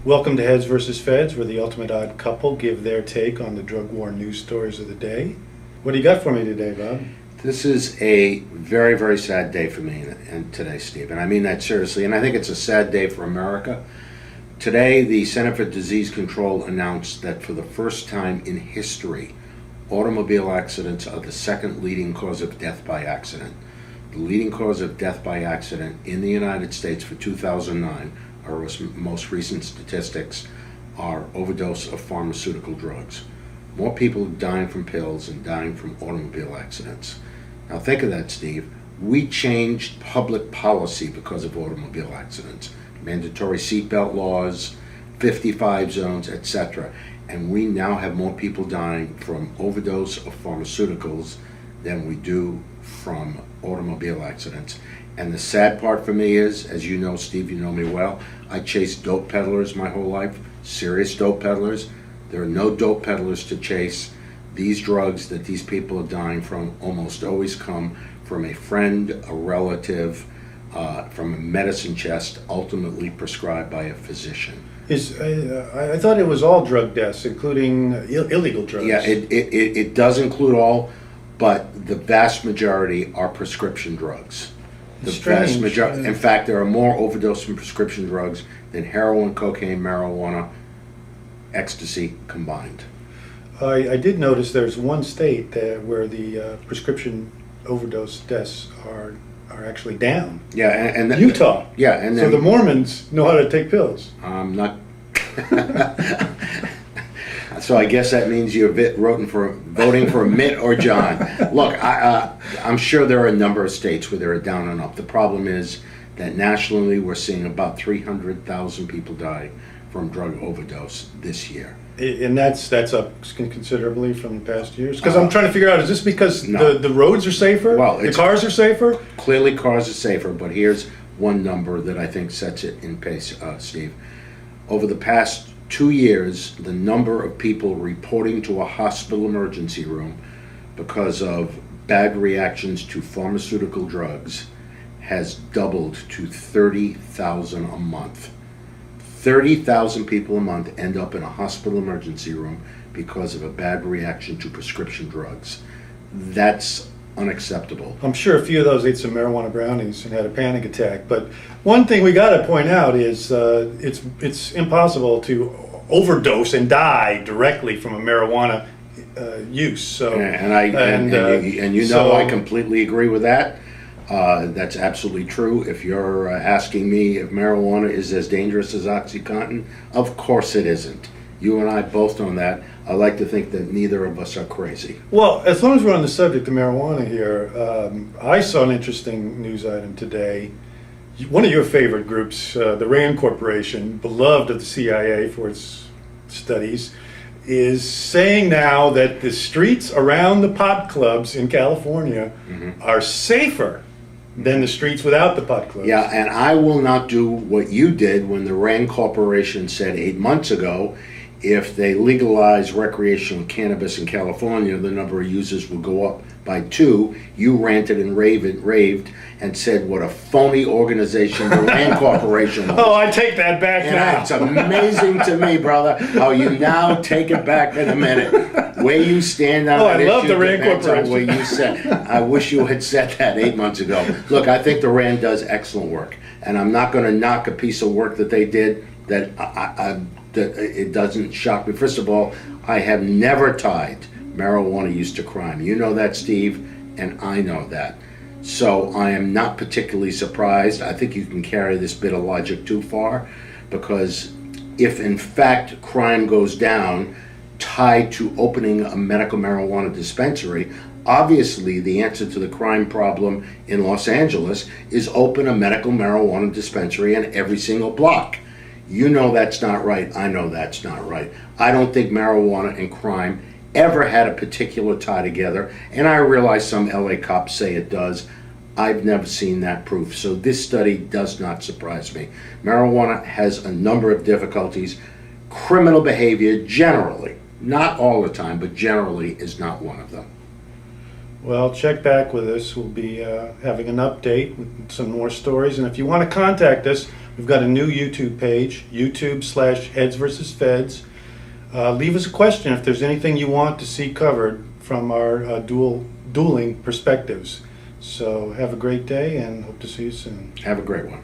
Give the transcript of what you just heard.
Welcome to Heads vs. Feds, where the ultimate odd couple give their take on the drug war news stories of the day. What do you got for me today, Bob? This is a very, very sad day for me and today, Steve, and I mean that seriously, and I think it's a sad day for America. Today, the Center for Disease Control announced that for the first time in history, automobile accidents are the second leading cause of death by accident. The leading cause of death by accident in the United States for 2009, our most recent statistics, are overdose of pharmaceutical drugs. More people are dying from pills and dying from automobile accidents. Now think of that, Steve. We changed public policy because of automobile accidents. Mandatory seatbelt laws, 55 zones, etc. And we now have more people dying from overdose of pharmaceuticals than we do from automobile accidents. And the sad part for me is, as you know, Steve, you know me well, I chased dope peddlers my whole life, serious dope peddlers. There are no dope peddlers to chase. These drugs that these people are dying from almost always come from a friend, a relative, from a medicine chest, ultimately prescribed by a physician. I thought it was all drug deaths, including illegal drugs. Yeah, it does include all, but the vast majority are prescription drugs. The vast majority. In fact, there are more overdose from prescription drugs than heroin, cocaine, marijuana, ecstasy combined. I did notice there's one state where the prescription overdose deaths are actually down. Yeah, and Utah. Yeah, and so the Mormons know how to take pills. Not. So I guess that means you're voting for Mitt or John. Look, I'm sure there are a number of states where they're down and up. The problem is that nationally we're seeing about 300,000 people die from drug overdose this year. And that's up considerably from the past years? Because I'm trying to figure out, is this because No. the roads are safer? Well, the cars are safer? Clearly cars are safer, but here's one number that I think sets it in pace, Steve. Over the past 2 years, the number of people reporting to a hospital emergency room because of bad reactions to pharmaceutical drugs has doubled to 30,000 a month. 30,000 people a month end up in a hospital emergency room because of a bad reaction to prescription drugs. That's unacceptable. I'm sure a few of those ate some marijuana brownies and had a panic attack. But one thing we got to point out is it's impossible to overdose and die directly from a marijuana use. So I completely agree with that. That's absolutely true. If you're asking me if marijuana is as dangerous as OxyContin, of course it isn't. You and I both know that. I like to think that neither of us are crazy. Well, as long as we're on the subject of marijuana here, I saw an interesting news item today. One of your favorite groups, the Rand Corporation, beloved of the CIA for its studies, is saying now that the streets around the pot clubs in California are safer than the streets without the pot clubs. Yeah, and I will not do what you did when the Rand Corporation said 8 months ago, if they legalize recreational cannabis in California, the number of users will go up by 2. You ranted and raved and said what a phony organization the Rand Corporation was. Oh, I take that back now. It's amazing to me, brother, how you now take it back in a minute. Where you stand on that issue. I love the Rand Corporation. Where you said, I wish you had said that 8 months ago. Look, I think the Rand does excellent work, and I'm not going to knock a piece of work that they did that it doesn't shock me. First of all, I have never tied marijuana use to crime. You know that, Steve, and I know that. So I am not particularly surprised. I think you can carry this bit of logic too far, because if in fact crime goes down tied to opening a medical marijuana dispensary, obviously the answer to the crime problem in Los Angeles is open a medical marijuana dispensary in every single block. You know that's not right. I know that's not right. I don't think marijuana and crime ever had a particular tie together, and I realize some LA cops say it does. I've never seen that proof, so this study does not surprise me. Marijuana has a number of difficulties. Criminal behavior generally, not all the time, but generally is not one of them. Well, check back with us. We'll be having an update with some more stories. And if you want to contact us, we've got a new YouTube page, YouTube/Heads versus Feds. Leave us a question if there's anything you want to see covered from our dueling perspectives. So have a great day and hope to see you soon. Have a great one.